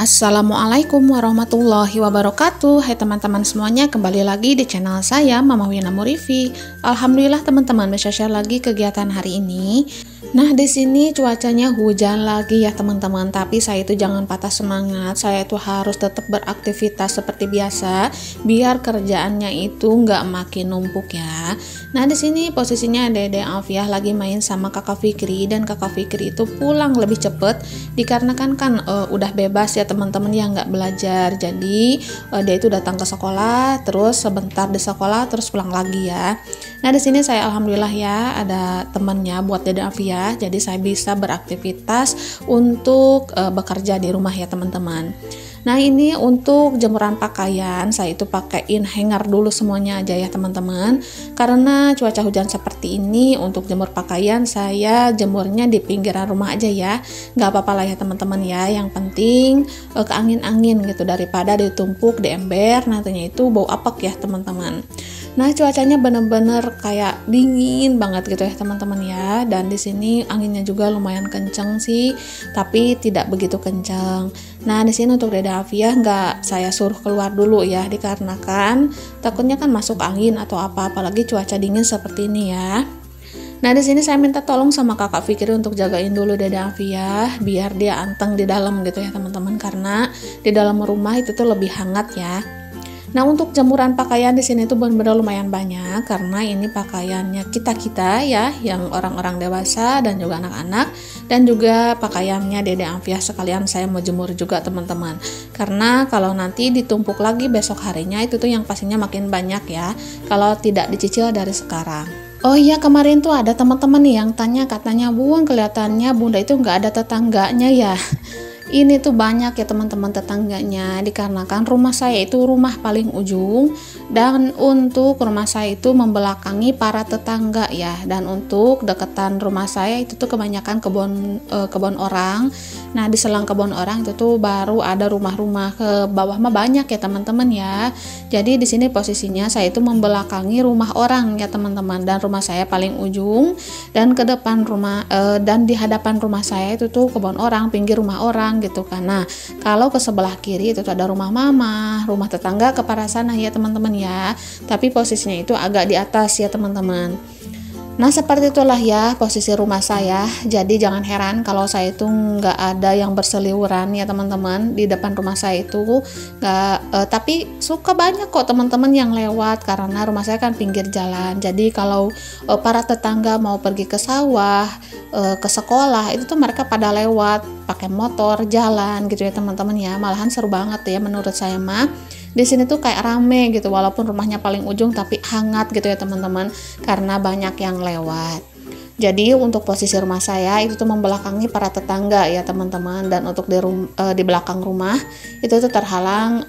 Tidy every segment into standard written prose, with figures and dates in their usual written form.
Assalamualaikum warahmatullahi wabarakatuh. Hai teman-teman semuanya, kembali lagi di channel saya Mama Wina Murifi. Alhamdulillah teman-teman bisa share lagi kegiatan hari ini. Nah, di sini cuacanya hujan lagi ya teman-teman, tapi saya itu jangan patah semangat. Saya itu harus tetap beraktivitas seperti biasa biar kerjaannya itu nggak makin numpuk ya. Nah, di sini posisinya Dede Alfiah lagi main sama Kakak Fikri, dan Kakak Fikri itu pulang lebih cepet dikarenakan kan udah bebas ya teman-teman yang nggak belajar. Jadi dia itu datang ke sekolah, terus sebentar di sekolah, terus pulang lagi ya. Nah, di sini saya alhamdulillah ya ada temannya buat Dede Alfiah, jadi saya bisa beraktivitas untuk bekerja di rumah ya teman-teman. Nah, ini untuk jemuran pakaian, saya itu pakaiin hanger dulu semuanya aja ya teman-teman. Karena cuaca hujan seperti ini, untuk jemur pakaian saya jemurnya di pinggiran rumah aja ya. Nggak apa-apa lah ya teman-teman ya, yang penting ke angin-angin gitu, daripada ditumpuk di ember, nantinya itu bau apek ya teman-teman. Nah, cuacanya bener-bener kayak dingin banget gitu ya teman-teman ya. Dan di sini anginnya juga lumayan kenceng sih, tapi tidak begitu kenceng. Nah, di sini untuk Dede Alfiah nggak saya suruh keluar dulu ya, dikarenakan takutnya kan masuk angin atau apa, apalagi cuaca dingin seperti ini ya. Nah, di sini saya minta tolong sama Kakak Fikri untuk jagain dulu Dede Alfiah biar dia anteng di dalam gitu ya teman-teman, karena di dalam rumah itu tuh lebih hangat ya. Nah, untuk jemuran pakaian di sini tuh benar-benar lumayan banyak, karena ini pakaiannya kita-kita ya, yang orang-orang dewasa dan juga anak-anak, dan juga pakaiannya Dede Alfiah sekalian saya mau jemur juga teman-teman. Karena kalau nanti ditumpuk lagi besok harinya itu tuh yang pastinya makin banyak ya, kalau tidak dicicil dari sekarang. Oh iya, kemarin tuh ada teman-teman nih yang tanya, katanya Bun, kelihatannya Bunda itu nggak ada tetangganya ya. Ini tuh banyak ya teman-teman tetangganya, dikarenakan rumah saya itu rumah paling ujung, dan untuk rumah saya itu membelakangi para tetangga ya. Dan untuk deketan rumah saya itu tuh kebanyakan kebun orang. Nah, di selang kebun orang itu tuh baru ada rumah-rumah, ke bawah mah banyak ya teman-teman ya. Jadi di sini posisinya saya itu membelakangi rumah orang ya teman-teman, dan rumah saya paling ujung, dan ke depan rumah dan di hadapan rumah saya itu tuh kebun orang, pinggir rumah orang gitu kan. Nah, kalau ke sebelah kiri itu tuh ada rumah mama, rumah tetangga ke arah sana ya teman-teman ya. Tapi posisinya itu agak di atas ya teman-teman. Nah, seperti itulah ya posisi rumah saya. Jadi jangan heran kalau saya itu nggak ada yang berseliweran ya teman-teman di depan rumah saya itu nggak. Tapi suka banyak kok teman-teman yang lewat, karena rumah saya kan pinggir jalan. Jadi kalau para tetangga mau pergi ke sawah, ke sekolah, itu tuh mereka pada lewat pakai motor jalan gitu ya teman-teman ya. Malahan seru banget ya menurut saya mah. Di sini tuh kayak rame gitu, walaupun rumahnya paling ujung tapi hangat gitu ya teman-teman, karena banyak yang lewat. Jadi untuk posisi rumah saya itu tuh membelakangi para tetangga ya teman-teman, dan untuk di belakang rumah itu tuh terhalang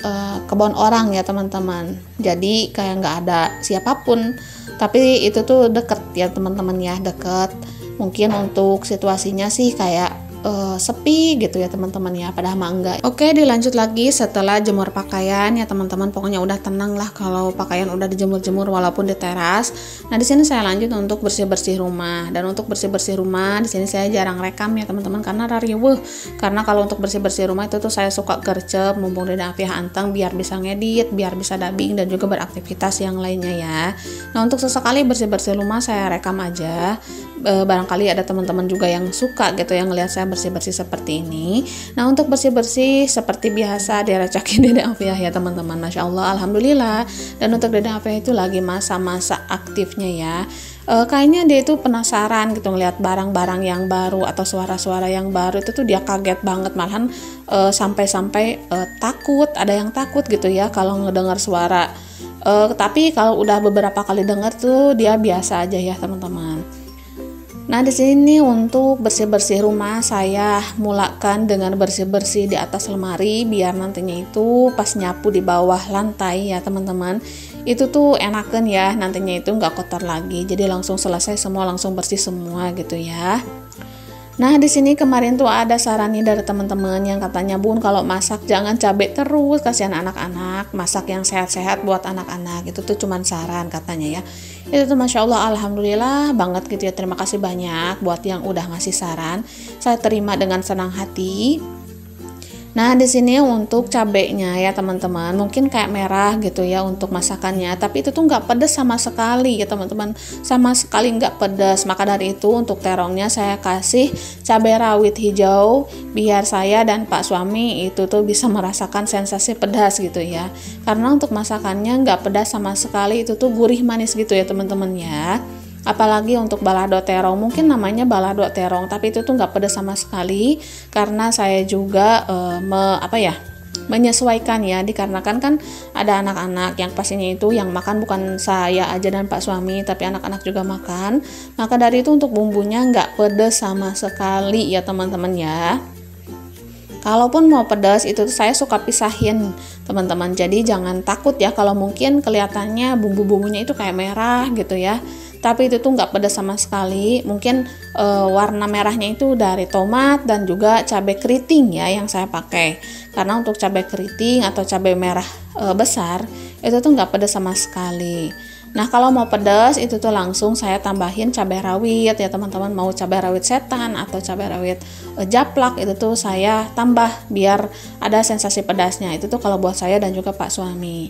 kebun orang ya teman-teman. Jadi kayak nggak ada siapapun, tapi itu tuh deket ya teman-teman ya, deket. Mungkin untuk situasinya sih kayak sepi gitu ya teman-teman ya, padahal mah enggak. Oke, dilanjut lagi setelah jemur pakaian ya teman-teman. Pokoknya udah tenang lah kalau pakaian udah dijemur-jemur walaupun di teras. Nah, di sini saya lanjut untuk bersih-bersih rumah. Dan untuk bersih-bersih rumah di sini saya jarang rekam ya teman-teman, karena rariweuh. Karena kalau untuk bersih-bersih rumah itu tuh saya suka gercep mumpung Dede Alfiah anteng, biar bisa ngedit, biar bisa dubbing, dan juga beraktivitas yang lainnya ya. Nah, untuk sesekali bersih-bersih rumah saya rekam aja. Barangkali ada teman-teman juga yang suka gitu yang ngelihat saya bersih-bersih seperti ini. Nah, untuk bersih-bersih seperti biasa direcokin Dede Alfiah ya teman-teman. Masya Allah, alhamdulillah. Dan untuk Dede Alfiah itu lagi masa-masa aktifnya ya. Kayaknya dia itu penasaran gitu ngelihat barang-barang yang baru atau suara-suara yang baru. Itu tuh dia kaget banget, malahan sampai-sampai takut, ada yang takut gitu ya kalau ngedengar suara. Tapi kalau udah beberapa kali dengar tuh dia biasa aja ya teman-teman. Nah, di sini untuk bersih-bersih rumah saya mulakan dengan bersih-bersih di atas lemari, biar nantinya itu pas nyapu di bawah lantai ya teman-teman, itu tuh enakan ya, nantinya itu nggak kotor lagi. Jadi langsung selesai semua, langsung bersih semua gitu ya. Nah, di sini kemarin tuh ada saran nih dari teman-teman yang katanya, Bun, kalau masak jangan cabai terus, kasihan anak-anak, masak yang sehat-sehat buat anak-anak. Itu tuh cuman saran katanya ya. Itu tuh Masya Allah, alhamdulillah banget gitu ya. Terima kasih banyak buat yang udah ngasih saran. Saya terima dengan senang hati. Nah, di sini untuk cabenya ya teman-teman, mungkin kayak merah gitu ya untuk masakannya, tapi itu tuh nggak pedas sama sekali ya teman-teman, sama sekali nggak pedas. Maka dari itu untuk terongnya saya kasih cabai rawit hijau biar saya dan Pak suami itu tuh bisa merasakan sensasi pedas gitu ya. Karena untuk masakannya nggak pedas sama sekali, itu tuh gurih manis gitu ya teman-teman ya. Apalagi untuk balado terong, mungkin namanya balado terong, tapi itu tuh nggak pedas sama sekali karena saya juga menyesuaikan ya, dikarenakan kan ada anak-anak yang pastinya itu yang makan bukan saya aja dan Pak suami, tapi anak-anak juga makan. Maka dari itu untuk bumbunya nggak pedas sama sekali ya teman-teman ya. Kalaupun mau pedas itu saya suka pisahin teman-teman, jadi jangan takut ya kalau mungkin kelihatannya bumbu-bumbunya itu kayak merah gitu ya, tapi itu tuh nggak pedas sama sekali. Mungkin warna merahnya itu dari tomat dan juga cabai keriting ya yang saya pakai, karena untuk cabai keriting atau cabai merah besar itu tuh nggak pedas sama sekali. Nah, kalau mau pedas itu tuh langsung saya tambahin cabai rawit ya teman-teman, mau cabai rawit setan atau cabai rawit japlak itu tuh saya tambah biar ada sensasi pedasnya. Itu tuh kalau buat saya dan juga Pak suami.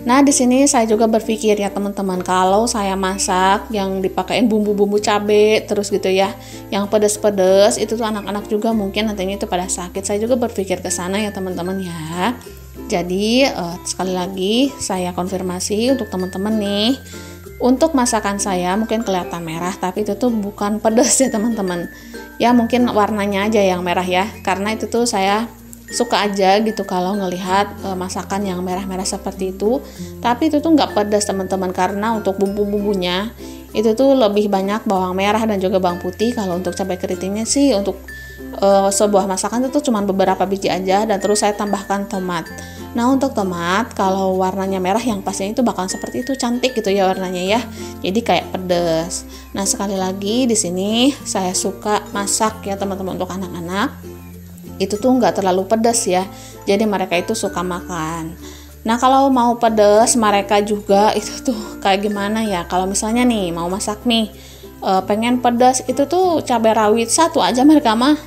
Nah, di sini saya juga berpikir ya teman-teman, kalau saya masak yang dipakein bumbu-bumbu cabai terus gitu ya, yang pedas-pedas itu tuh anak-anak juga mungkin nantinya itu pada sakit. Saya juga berpikir ke sana ya teman-teman ya. Jadi sekali lagi saya konfirmasi untuk teman-teman nih, untuk masakan saya mungkin kelihatan merah, tapi itu tuh bukan pedas ya teman-teman. Ya mungkin warnanya aja yang merah ya, karena itu tuh saya suka aja gitu kalau ngelihat masakan yang merah-merah seperti itu. Tapi itu tuh nggak pedas teman-teman, karena untuk bumbu-bumbunya itu tuh lebih banyak bawang merah dan juga bawang putih. Kalau untuk cabai keritingnya sih untuk sebuah masakan itu cuma beberapa biji aja, dan terus saya tambahkan tomat. Nah, untuk tomat kalau warnanya merah yang pastinya itu bakal seperti itu, cantik gitu ya warnanya ya. Jadi kayak pedas. Nah, sekali lagi di sini saya suka masak ya teman-teman untuk anak-anak. Itu tuh nggak terlalu pedas ya. Jadi mereka itu suka makan. Nah, kalau mau pedas mereka juga itu tuh kayak gimana ya? Kalau misalnya nih mau masak nih pengen pedas, itu tuh cabai rawit satu aja mereka mah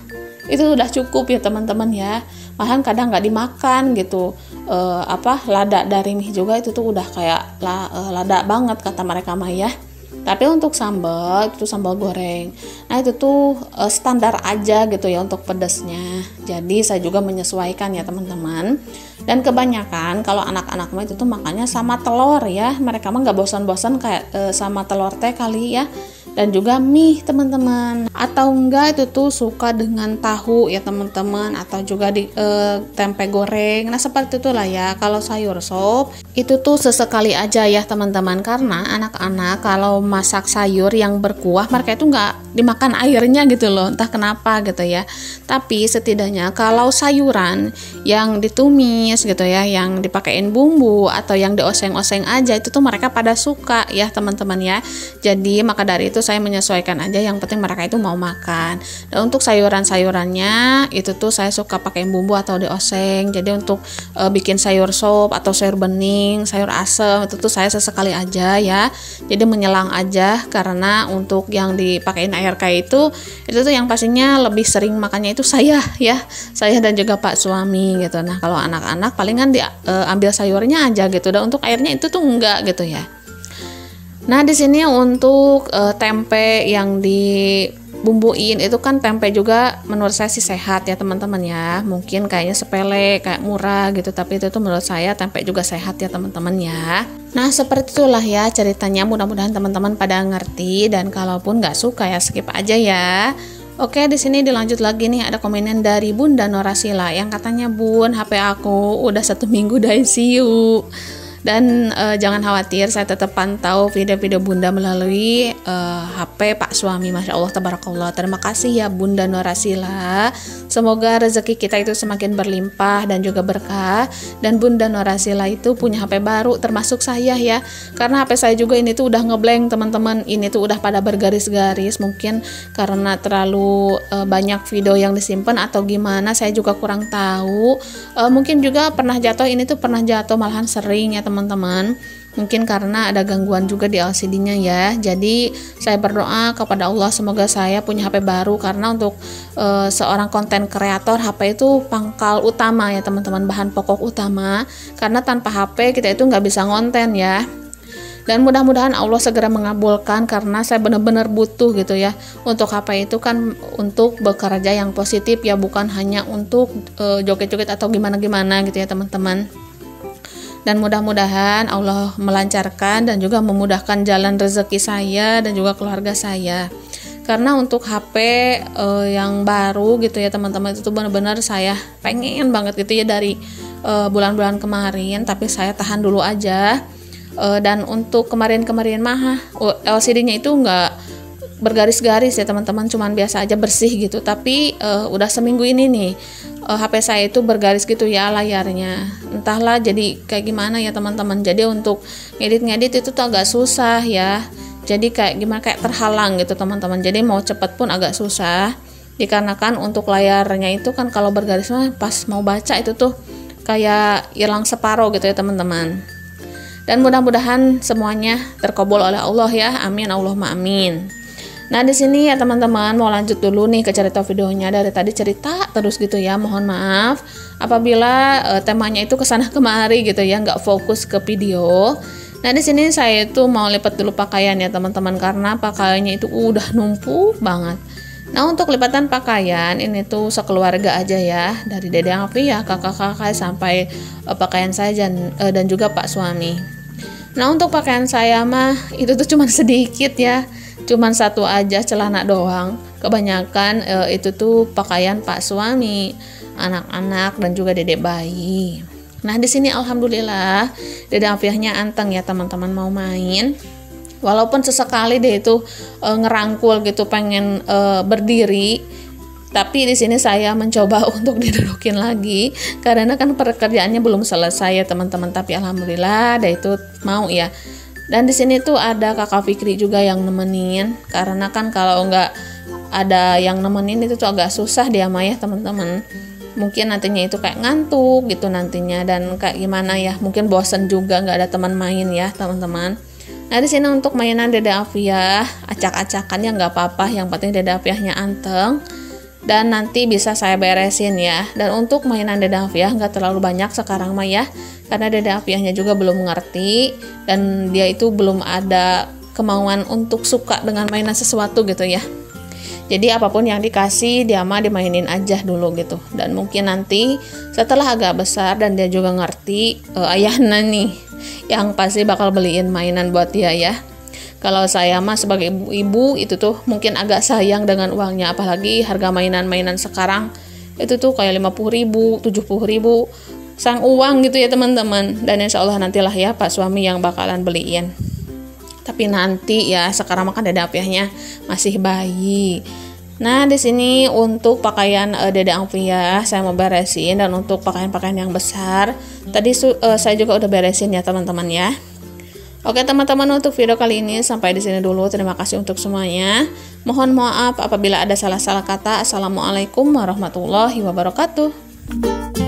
itu udah cukup ya teman-teman ya. Malahan kadang nggak dimakan gitu, lada dari mie juga itu tuh udah kayak lada banget kata mereka mah ya. Tapi untuk sambal itu sambal goreng, nah itu tuh standar aja gitu ya untuk pedasnya. Jadi saya juga menyesuaikan ya teman-teman. Dan kebanyakan kalau anak-anak mah itu tuh makannya sama telur ya, mereka mah nggak bosan-bosan kayak sama telur teh kali ya. Dan juga mie teman-teman, atau enggak itu tuh suka dengan tahu ya teman-teman, atau juga di tempe goreng. Nah seperti itulah ya. Kalau sayur sop itu tuh sesekali aja ya teman-teman, karena anak-anak kalau masak sayur yang berkuah mereka itu nggak dimakan airnya gitu loh, entah kenapa gitu ya. Tapi setidaknya kalau sayuran yang ditumis gitu ya, yang dipakein bumbu atau yang dioseng-oseng aja, itu tuh mereka pada suka ya teman-teman ya. Jadi maka dari itu saya menyesuaikan aja, yang penting mereka itu mau makan. Dan untuk sayuran-sayurannya itu tuh saya suka pakai bumbu atau dioseng. Jadi untuk bikin sayur sop atau sayur bening, sayur asem itu tuh saya sesekali aja ya. Jadi menyelang aja, karena untuk yang dipakein air kayak itu tuh yang pastinya lebih sering makannya itu saya ya. Saya dan juga Pak suami gitu. Nah, kalau anak-anak palingan diambil sayurnya aja gitu. Dan untuk airnya itu tuh enggak gitu ya. Nah, di sini untuk tempe yang dibumbuin itu kan tempe juga menurut saya sih sehat ya teman-teman ya. Mungkin kayaknya sepele, kayak murah gitu, tapi itu tuh menurut saya tempe juga sehat ya teman-teman ya. Nah, seperti itulah ya ceritanya. Mudah-mudahan teman-teman pada ngerti, dan kalaupun nggak suka ya skip aja ya. Oke, di sini dilanjut lagi nih, ada komenan dari Bunda Norasila yang katanya, "Bun, HP aku udah 1 minggu di ICU." Dan jangan khawatir, saya tetap pantau video-video Bunda melalui HP Pak suami. Masya Allah, tabarakallah. Terima kasih ya Bunda Norasila. Semoga rezeki kita itu semakin berlimpah dan juga berkah. Dan Bunda Norasila itu punya HP baru, termasuk saya ya. Karena HP saya juga ini tuh udah ngeblank teman-teman. Ini tuh udah pada bergaris-garis. Mungkin karena terlalu banyak video yang disimpan atau gimana, saya juga kurang tahu. Mungkin juga pernah jatuh, ini tuh pernah jatuh malahan sering ya teman-teman. Mungkin karena ada gangguan juga di LCD-nya ya. Jadi saya berdoa kepada Allah semoga saya punya HP baru, karena untuk seorang konten kreator HP itu pangkal utama ya teman-teman, bahan pokok utama. Karena tanpa HP kita itu nggak bisa ngonten ya. Dan mudah-mudahan Allah segera mengabulkan, karena saya benar-benar butuh gitu ya. Untuk HP itu kan untuk bekerja yang positif ya, bukan hanya untuk joget-joget atau gimana-gimana gitu ya teman-teman. Dan mudah-mudahan Allah melancarkan dan juga memudahkan jalan rezeki saya dan juga keluarga saya. Karena untuk HP yang baru gitu ya teman-teman, itu benar-benar saya pengen banget gitu ya dari bulan-bulan kemarin, tapi saya tahan dulu aja. Dan untuk kemarin-kemarin mah LCD-nya itu nggak bergaris-garis ya teman-teman, cuman biasa aja bersih gitu. Tapi udah seminggu ini nih HP saya itu bergaris gitu ya layarnya, entahlah jadi kayak gimana ya teman-teman. Jadi untuk ngedit itu tuh agak susah ya, jadi kayak gimana, kayak terhalang gitu teman-teman. Jadi mau cepet pun agak susah, dikarenakan untuk layarnya itu kan kalau bergaris mah pas mau baca itu tuh kayak hilang separuh gitu ya teman-teman. Dan mudah-mudahan semuanya terkabul oleh Allah ya, amin Allahumma amin. Nah di sini ya teman-teman, mau lanjut dulu nih ke cerita videonya. Dari tadi cerita terus gitu ya, mohon maaf apabila temanya itu kesana kemari gitu ya, nggak fokus ke video. Nah di sini saya itu mau lipat dulu pakaian ya teman-teman, karena pakaiannya itu udah numpuk banget. Nah untuk lipatan pakaian ini tuh sekeluarga aja ya, dari Dede Alfi ya, kakak-kakak sampai pakaian saya dan juga Pak suami. Nah untuk pakaian saya mah itu tuh cuman sedikit ya, cuman satu aja celana doang. Kebanyakan itu tuh pakaian Pak suami, anak-anak dan juga dedek bayi. Nah di sini alhamdulillah Dede Afiahnya anteng ya teman-teman, mau main. Walaupun sesekali dia itu ngerangkul gitu pengen berdiri, tapi di sini saya mencoba untuk didudukin lagi karena kan pekerjaannya belum selesai ya teman-teman. Tapi alhamdulillah dia itu mau ya. Dan di sini tuh ada Kakak Fikri juga yang nemenin, karena kan kalau nggak ada yang nemenin itu tuh agak susah dia mah ya teman-teman. Mungkin nantinya itu kayak ngantuk gitu nantinya, dan kayak gimana ya, mungkin bosen juga nggak ada teman main ya teman-teman. Nah di sini untuk mainan Dede Afiah, acak-acakannya nggak apa-apa, yang penting Dede Afiahnya anteng. Dan nanti bisa saya beresin ya. Dan untuk mainan Dede Afiah nggak terlalu banyak sekarang mah ya, karena Dede Afiahnya juga belum ngerti dan dia itu belum ada kemauan untuk suka dengan mainan sesuatu gitu ya. Jadi apapun yang dikasih dia mah dimainin aja dulu gitu. Dan mungkin nanti setelah agak besar dan dia juga ngerti, ayahnya nih yang pasti bakal beliin mainan buat dia ya. Kalau saya mah sebagai ibu itu tuh mungkin agak sayang dengan uangnya, apalagi harga mainan-mainan sekarang itu tuh kayak 50.000, 70.000 sang uang gitu ya teman-teman. Dan insya Allah nantilah ya Pak suami yang bakalan beliin. Tapi nanti ya, sekarang makan Dede Afiahnya masih bayi. Nah di sini untuk pakaian Dede Afiah saya mau beresin, dan untuk pakaian-pakaian yang besar tadi saya juga udah beresin ya teman-teman ya. Oke teman-teman, untuk video kali ini sampai di sini dulu. Terima kasih untuk semuanya. Mohon maaf apabila ada salah-salah kata. Assalamualaikum warahmatullahi wabarakatuh.